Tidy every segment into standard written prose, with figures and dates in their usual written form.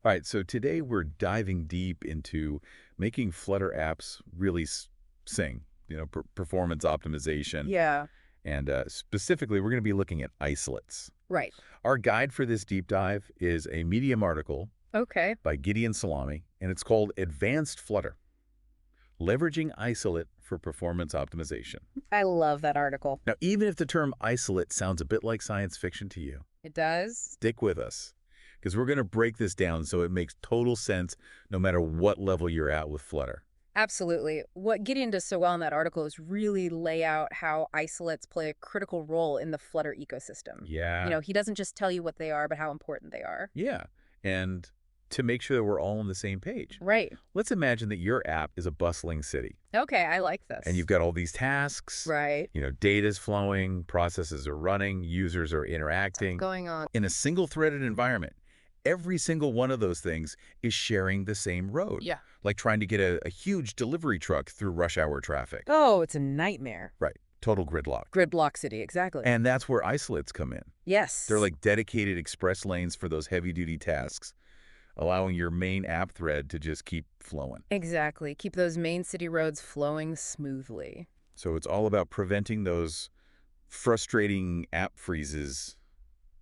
All right, so today we're diving deep into making Flutter apps really sing, performance optimization. Yeah, And specifically, we're going to be looking at isolates. right. Our guide for this deep dive is a Medium article Okay. by Gideon Salami, and it's called Advanced Flutter, Leveraging Isolate for Performance Optimization. I love that article. Now, even if the term isolate sounds a bit like science fiction to you, It does? stick with us because we're going to break this down so it makes total sense no matter what level you're at with Flutter. Absolutely. What Gideon does so well in that article is really lay out how isolates play a critical role in the Flutter ecosystem. Yeah, He doesn't just tell you what they are, but how important they are. yeah. And to make sure that we're all on the same page, Right. let's imagine that your app is a bustling city Okay, I like and this. you've got all these tasks, Right. data's flowing, processes are running, users are interacting Going on. in a single threaded environment. Every single one of those things is sharing the same road, Yeah. like trying to get a huge delivery truck through rush hour traffic. Oh, it's a nightmare. Right. Total gridlock. Gridlock city, exactly. And that's where isolates come in. Yes. They're like dedicated express lanes for those heavy-duty tasks, allowing your main app thread to just keep flowing. Exactly. Keep those main city roads flowing smoothly. So it's all about preventing those frustrating app freezes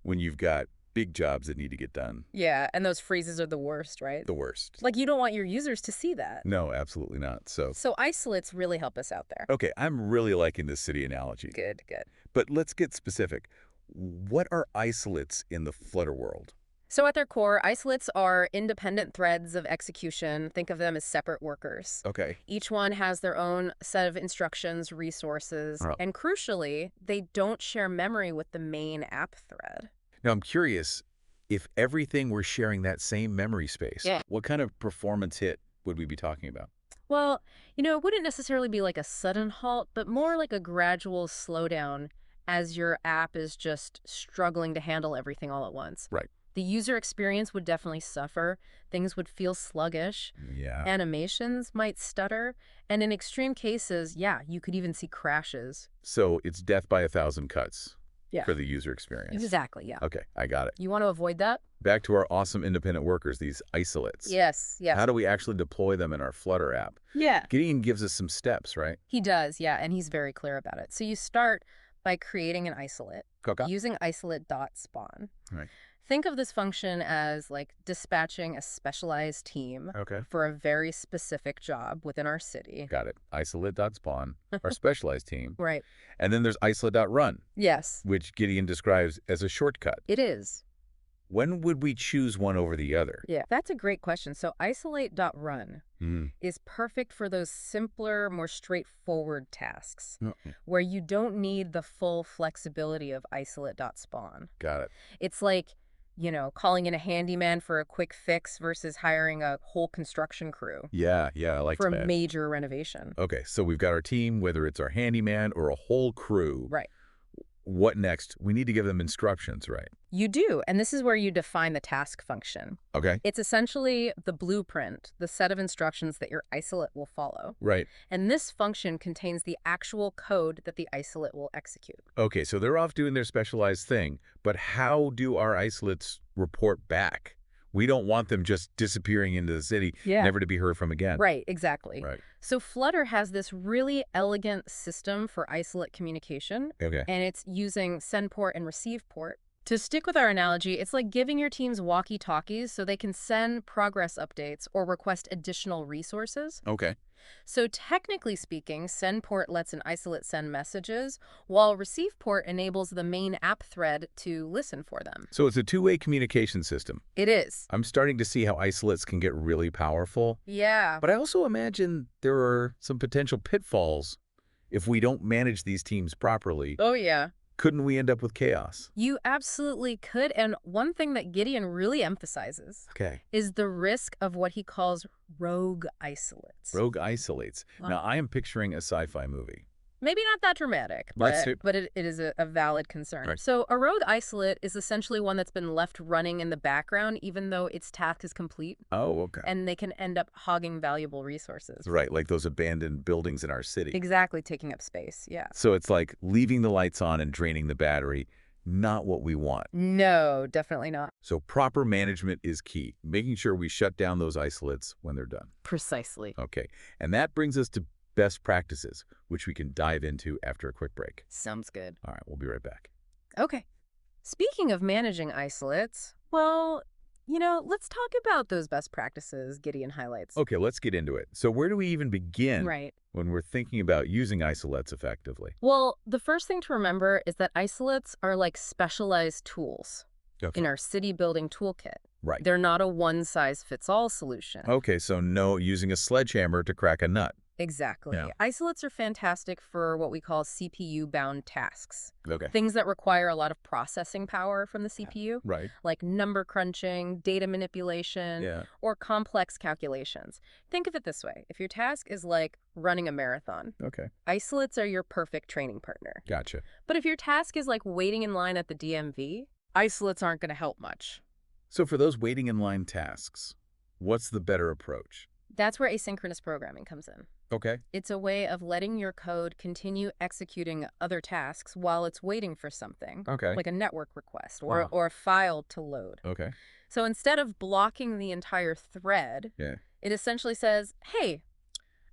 when you've got big jobs that need to get done. Yeah, and those freezes are the worst, right? The worst. Like, you don't want your users to see that. No, absolutely not. So, So isolates really help us out there. okay, I'm really liking this city analogy. Good, good. But let's get specific. What are isolates in the Flutter world? So at their core, isolates are independent threads of execution. Think of them as separate workers. Okay. Each one has their own set of instructions, resources, All right. and crucially, they don't share memory with the main app thread. Now, I'm curious, if everything were sharing that same memory space, Yeah. what kind of performance hit would we be talking about? Well, it wouldn't necessarily be like a sudden halt, but more like a gradual slowdown as your app is just struggling to handle everything all at once. Right. The user experience would definitely suffer. Things would feel sluggish. Yeah. Animations might stutter. And in extreme cases, yeah, you could even see crashes. So it's death by a thousand cuts Yeah. for the user experience. Exactly, yeah. Okay, I got it. You want to avoid that? Back to our awesome independent workers, these isolates. Yes, yes. How do we actually deploy them in our Flutter app? Yeah. Gideon gives us some steps, right? He does, yeah, and he's very clear about it. So you start by creating an isolate, Okay. using isolate.spawn. Right. Think of this function as like dispatching a specialized team Okay. for a very specific job within our city. Got it. Isolate.spawn, our specialized team. Right. And then there's isolate.run, Yes, which Gideon describes as a shortcut. it is. When would we choose one over the other? Yeah, that's a great question. So isolate.run Hmm. is perfect for those simpler, more straightforward tasks Okay. where you don't need the full flexibility of isolate.spawn. Got it. It's like, calling in a handyman for a quick fix versus hiring a whole construction crew Yeah, I like for a that. major renovation. Okay, so we've got our team, whether it's our handyman or a whole crew. Right. What next? We need to give them instructions, right? You do, and this is where you define the task function. Okay. It's essentially the blueprint, the set of instructions that your isolate will follow. Right. And this function contains the actual code that the isolate will execute. Okay, so they're off doing their specialized thing, but how do our isolates report back? We don't want them just disappearing into the city, Yeah. never to be heard from again. Right, exactly. Right. So Flutter has this really elegant system for isolate communication, Okay. and it's using send port and receive port. To stick with our analogy, it's like giving your teams walkie-talkies so they can send progress updates or request additional resources. Okay. So technically speaking, send port lets an isolate send messages, while receive port enables the main app thread to listen for them. So it's a two-way communication system. It is. I'm starting to see how isolates can get really powerful, Yeah. but I also imagine there are some potential pitfalls if we don't manage these teams properly. Oh, yeah. Couldn't we end up with chaos? You absolutely could. And one thing that Gideon really emphasizes Okay. is the risk of what he calls rogue isolates. Rogue isolates. Wow. Now, I am picturing a sci-fi movie. Maybe not that dramatic, Let's but, see. but it is a valid concern. Right. So a rogue isolate is essentially one that's been left running in the background even though its task is complete, Oh, okay. and they can end up hogging valuable resources. Right, like those abandoned buildings in our city. Exactly, taking up space, yeah. So it's like leaving the lights on and draining the battery, not what we want. No, definitely not. So proper management is key, making sure we shut down those isolates when they're done. Precisely. Okay, and that brings us to best practices, which we can dive into after a quick break. Sounds good. All right, we'll be right back. Okay. Speaking of managing isolates, well, let's talk about those best practices Gideon highlights. Okay, let's get into it. So where do we even begin Right. when we're thinking about using isolates effectively? Well, the first thing to remember is that isolates are like specialized tools Okay, in our city building toolkit. right. They're not a one-size-fits-all solution. Okay, so no using a sledgehammer to crack a nut. Exactly. Yeah. Isolates are fantastic for what we call CPU-bound tasks. Okay. Things that require a lot of processing power from the CPU, Right. like number crunching, data manipulation, Yeah. or complex calculations. Think of it this way. If your task is like running a marathon, Okay. isolates are your perfect training partner. Gotcha. But if your task is like waiting in line at the DMV, isolates aren't going to help much. So for those waiting in line tasks, what's the better approach? That's where asynchronous programming comes in. Okay. It's a way of letting your code continue executing other tasks while it's waiting for something, Okay. like a network request or, Wow. or a file to load. Okay. So instead of blocking the entire thread, Yeah. it essentially says, hey,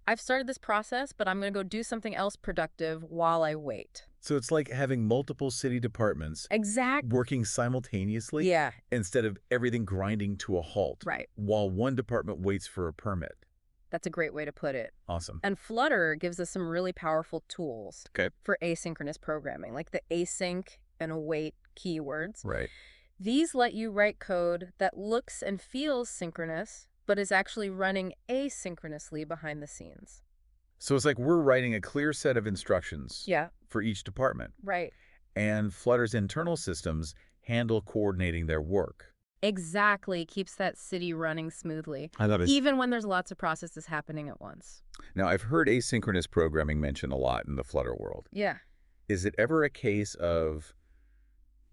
I've started this process, but I'm going to go do something else productive while I wait. So it's like having multiple city departments Exactly. working simultaneously Yeah, instead of everything grinding to a halt right. while one department waits for a permit. That's a great way to put it. Awesome. And Flutter gives us some really powerful tools Okay. for asynchronous programming, like the async and await keywords. Right. These let you write code that looks and feels synchronous, but is actually running asynchronously behind the scenes. So it's like we're writing a clear set of instructions Yeah, for each department, right. and Flutter's internal systems handle coordinating their work. Exactly. Keeps that city running smoothly, I love it. even when there's lots of processes happening at once. Now, I've heard asynchronous programming mentioned a lot in the Flutter world. Yeah. Is it ever a case of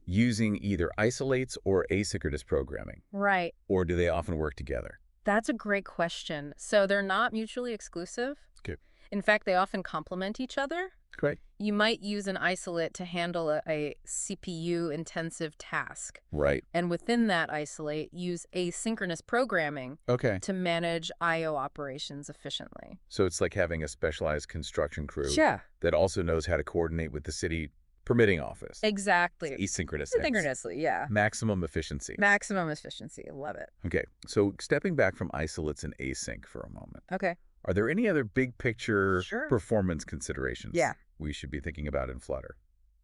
using either isolates or asynchronous programming, Right. or do they often work together? That's a great question. So they're not mutually exclusive. Okay. In fact, they often complement each other. Great. You might use an isolate to handle a CPU-intensive task. Right. And within that isolate, use asynchronous programming Okay. to manage I/O operations efficiently. So it's like having a specialized construction crew Yeah, that also knows how to coordinate with the city permitting office. exactly. Asynchronous. Asynchronously, yeah. Maximum efficiency. Maximum efficiency. Love it. Okay. So stepping back from isolates and async for a moment, Okay. are there any other big picture Sure. performance considerations Yeah. we should be thinking about in Flutter?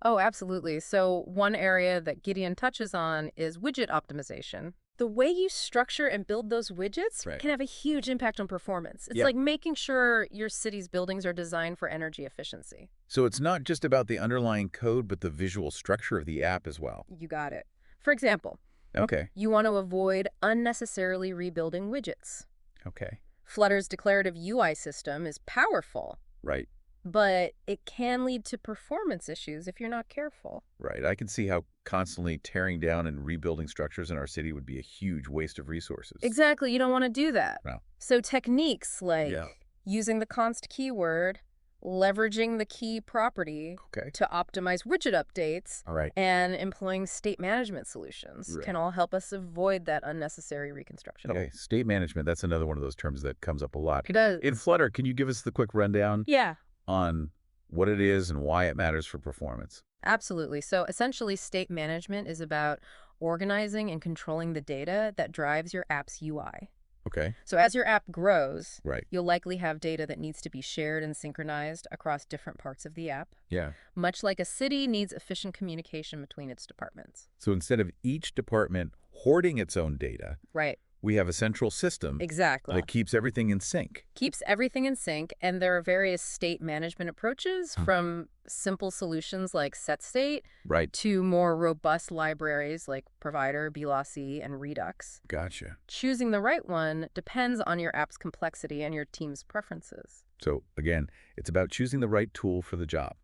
Oh, absolutely. So one area that Gideon touches on is widget optimization. The way you structure and build those widgets Right. can have a huge impact on performance. It's Yeah. like making sure your city's buildings are designed for energy efficiency. So it's not just about the underlying code, but the visual structure of the app as well. You got it. For example, Okay. you want to avoid unnecessarily rebuilding widgets. Okay. Flutter's declarative UI system is powerful, Right. but it can lead to performance issues if you're not careful. Right. I can see how constantly tearing down and rebuilding structures in our city would be a huge waste of resources. Exactly, you don't want to do that. No. So techniques like Yeah. using the const keyword, leveraging the key property Okay. to optimize widget updates, All right. and employing state management solutions Right. can all help us avoid that unnecessary reconstruction. Okay. State management, that's another one of those terms that comes up a lot. It does. In Flutter, can you give us the quick rundown Yeah. on what it is and why it matters for performance? Absolutely. So essentially, state management is about organizing and controlling the data that drives your app's UI. Okay. So as your app grows, Right. you'll likely have data that needs to be shared and synchronized across different parts of the app, Yeah. much like a city needs efficient communication between its departments. So instead of each department hoarding its own data, Right. we have a central system Exactly. that keeps everything in sync. Keeps everything in sync, and there are various state management approaches from simple solutions like set state Right. to more robust libraries like Provider, Belossy, and Redux. Gotcha. Choosing the right one depends on your app's complexity and your team's preferences. So again, it's about choosing the right tool for the job,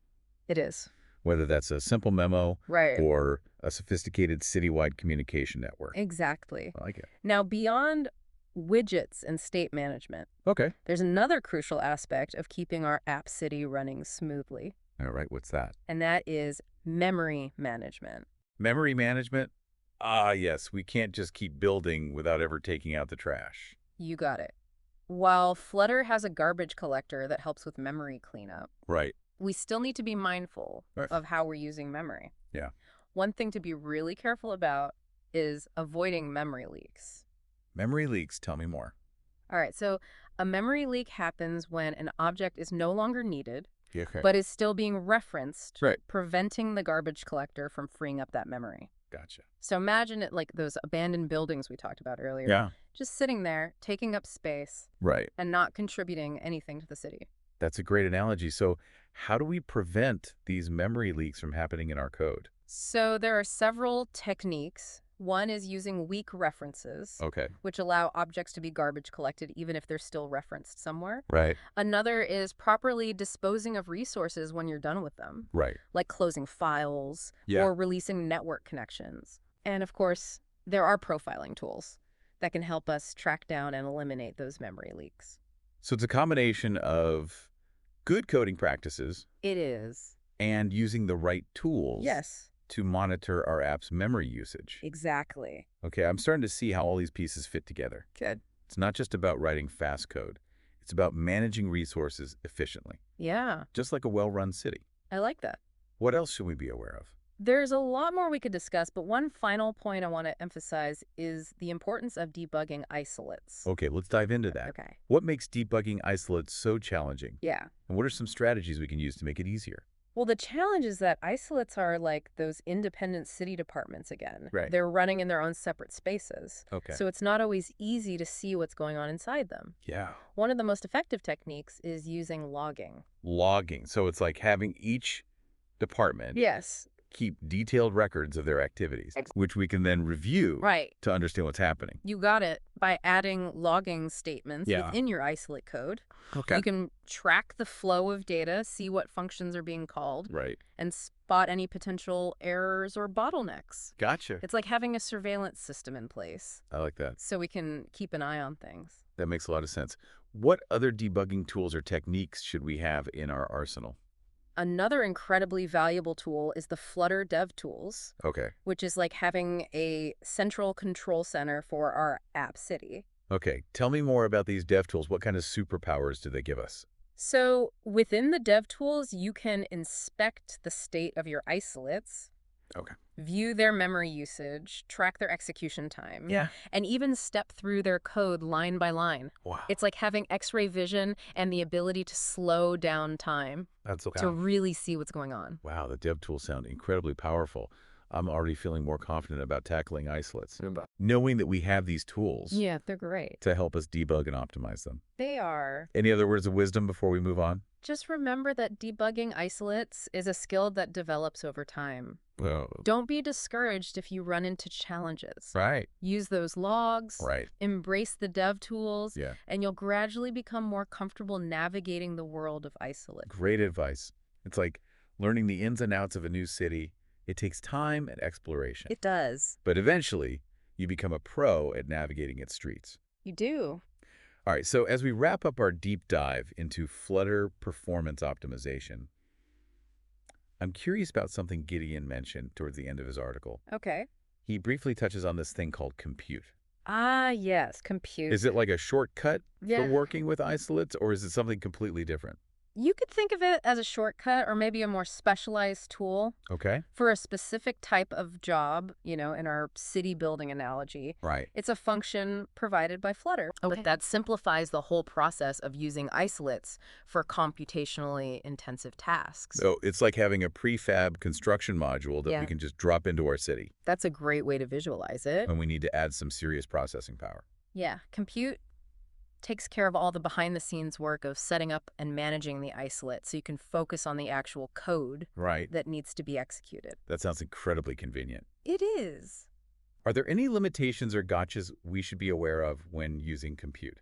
It is. whether that's a simple memo Right. or a sophisticated citywide communication network. Exactly. I like it. Now, beyond widgets and state management, Okay. there's another crucial aspect of keeping our app city running smoothly, All right. What's that? and that is memory management. Memory management? Ah, yes, we can't just keep building without ever taking out the trash. You got it. While Flutter has a garbage collector that helps with memory cleanup, Right. we still need to be mindful Right. of how we're using memory. Yeah. One thing to be really careful about is avoiding memory leaks. Memory leaks, tell me more. All right, so a memory leak happens when an object is no longer needed, Yeah, okay. but is still being referenced, Right. preventing the garbage collector from freeing up that memory. Gotcha. So imagine it like those abandoned buildings we talked about earlier, Yeah. just sitting there, taking up space, Right. and not contributing anything to the city. That's a great analogy. So how do we prevent these memory leaks from happening in our code? So there are several techniques. One is using weak references, Okay. which allow objects to be garbage collected even if they're still referenced somewhere. Right. Another is properly disposing of resources when you're done with them, Right. like closing files Yeah. or releasing network connections. And of course, there are profiling tools that can help us track down and eliminate those memory leaks. So it's a combination of good coding practices It is. and using the right tools Yes, to monitor our app's memory usage. exactly. Okay, I'm starting to see how all these pieces fit together. Good. It's not just about writing fast code. It's about managing resources efficiently, Yeah, just like a well-run city. I like that. What else should we be aware of? There's a lot more we could discuss, but one final point I want to emphasize is the importance of debugging isolates. Okay, let's dive into that. Okay. What makes debugging isolates so challenging? Yeah. And what are some strategies we can use to make it easier? Well, the challenge is that isolates are like those independent city departments again. Right. They're running in their own separate spaces. Okay. So it's not always easy to see what's going on inside them. Yeah. One of the most effective techniques is using logging. Logging. So it's like having each department Yes. keep detailed records of their activities, which we can then review Right. to understand what's happening. You got it. By adding logging statements Yeah. within your isolate code, Okay. you can track the flow of data, see what functions are being called, Right. and spot any potential errors or bottlenecks. Gotcha. It's like having a surveillance system in place I like that. so we can keep an eye on things. That makes a lot of sense. What other debugging tools or techniques should we have in our arsenal? Another incredibly valuable tool is the Flutter Dev Tools, Okay. which is like having a central control center for our app city. Okay. Tell me more about these dev tools. What kind of superpowers do they give us? So within the dev tools, you can inspect the state of your isolates, Okay. view their memory usage, track their execution time, Yeah. and even step through their code line by line. Wow. It's like having X-ray vision and the ability to slow down time That's okay. to really see what's going on. Wow, the dev tools sound incredibly powerful. I'm already feeling more confident about tackling isolates, knowing that we have these tools Yeah, they're great. to help us debug and optimize them. They are. Any other words of wisdom before we move on? Just remember that debugging isolates is a skill that develops over time. Well, Don't be discouraged if you run into challenges. right. Use those logs, Right. embrace the dev tools, Yeah. and you'll gradually become more comfortable navigating the world of isolate. Great advice. It's like learning the ins and outs of a new city. It takes time and exploration. It does. But eventually, you become a pro at navigating its streets. You do. All right, so as we wrap up our deep dive into Flutter performance optimization, I'm curious about something Gideon mentioned towards the end of his article. Okay. He briefly touches on this thing called compute. Ah, yes, compute. Is it like a shortcut Yeah. for working with isolates, or is it something completely different? You could think of it as a shortcut or maybe a more specialized tool Okay. for a specific type of job, in our city building analogy. Right. It's a function provided by Flutter, but that simplifies the whole process of using isolates for computationally intensive tasks. So it's like having a prefab construction module that Yeah. we can just drop into our city That's a great way to visualize it. when we need to add some serious processing power. Yeah, compute takes care of all the behind-the-scenes work of setting up and managing the isolate so you can focus on the actual code Right. that needs to be executed. That sounds incredibly convenient. It is. Are there any limitations or gotchas we should be aware of when using compute?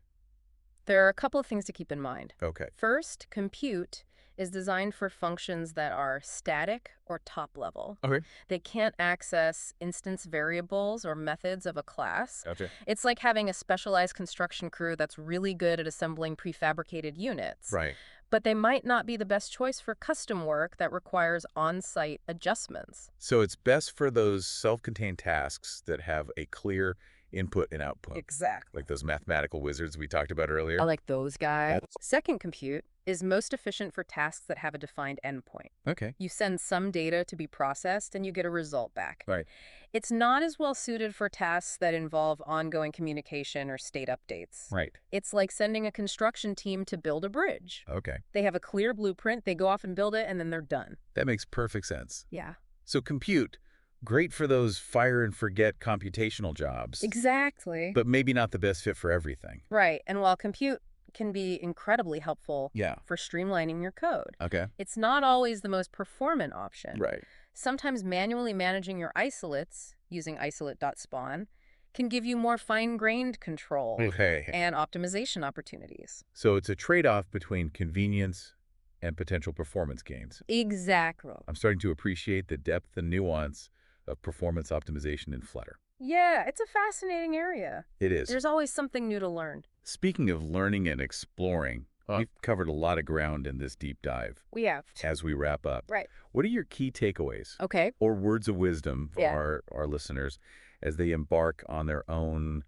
There are a couple of things to keep in mind. Okay. First, compute is designed for functions that are static or top-level. Okay. They can't access instance variables or methods of a class. Gotcha. It's like having a specialized construction crew that's really good at assembling prefabricated units. Right. but they might not be the best choice for custom work that requires on-site adjustments. So it's best for those self-contained tasks that have a clear input and output, Exactly. like those mathematical wizards we talked about earlier. I like those guys. Yes. Second compute is most efficient for tasks that have a defined endpoint. Okay. You send some data to be processed and you get a result back. Right. It's not as well suited for tasks that involve ongoing communication or state updates. Right. It's like sending a construction team to build a bridge. Okay. They have a clear blueprint, they go off and build it, and then they're done. That makes perfect sense. Yeah. So compute, great for those fire and forget computational jobs, Exactly. but maybe not the best fit for everything. Right. And while compute can be incredibly helpful Yeah. for streamlining your code, Okay. it's not always the most performant option. Right. Sometimes manually managing your isolates, using isolate.spawn, can give you more fine-grained control Okay. and optimization opportunities. So it's a trade-off between convenience and potential performance gains. Exactly. I'm starting to appreciate the depth and nuance of performance optimization in Flutter. Yeah, it's a fascinating area. It is. There's always something new to learn. Speaking of learning and exploring, we've covered a lot of ground in this deep dive. We have. As we wrap up, Right. what are your key takeaways Okay. or words of wisdom for Yeah. our listeners as they embark on their own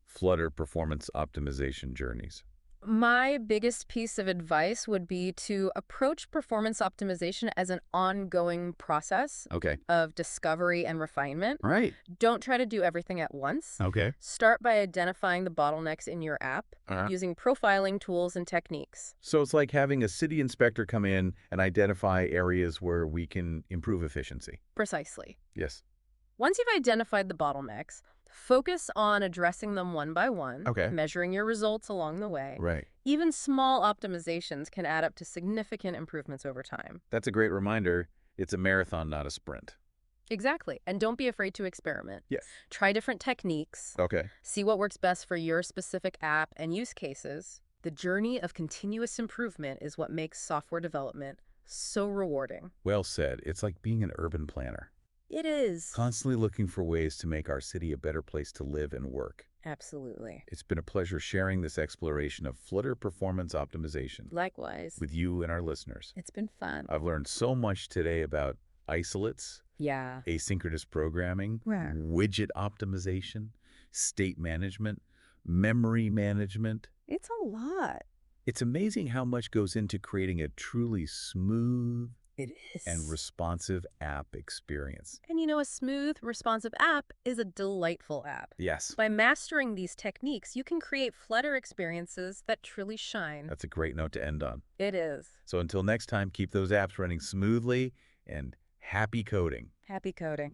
Flutter performance optimization journeys? My biggest piece of advice would be to approach performance optimization as an ongoing process Okay. of discovery and refinement. Right. Don't try to do everything at once. Okay. Start by identifying the bottlenecks in your app using profiling tools and techniques. So it's like having a city inspector come in and identify areas where we can improve efficiency. Precisely. Yes. Once you've identified the bottlenecks, focus on addressing them one by one, Okay. measuring your results along the way. Right. Even small optimizations can add up to significant improvements over time. That's a great reminder. It's a marathon, not a sprint. Exactly. And don't be afraid to experiment. Yes. Try different techniques. Okay. See what works best for your specific app and use cases. The journey of continuous improvement is what makes software development so rewarding. Well said. It's like being an urban planner, It is. constantly looking for ways to make our city a better place to live and work. Absolutely. It's been a pleasure sharing this exploration of Flutter performance optimization Likewise. with you and our listeners. It's been fun. I've learned so much today about isolates, Yeah. asynchronous programming, Right. widget optimization, state management, memory management. It's a lot. It's amazing how much goes into creating a truly smooth It is. and responsive app experience. And you know, a smooth, responsive app is a delightful app. Yes, By mastering these techniques, you can create Flutter experiences that truly shine. that's a great note to end on. It is. So until next time, keep those apps running smoothly and happy coding. Happy coding.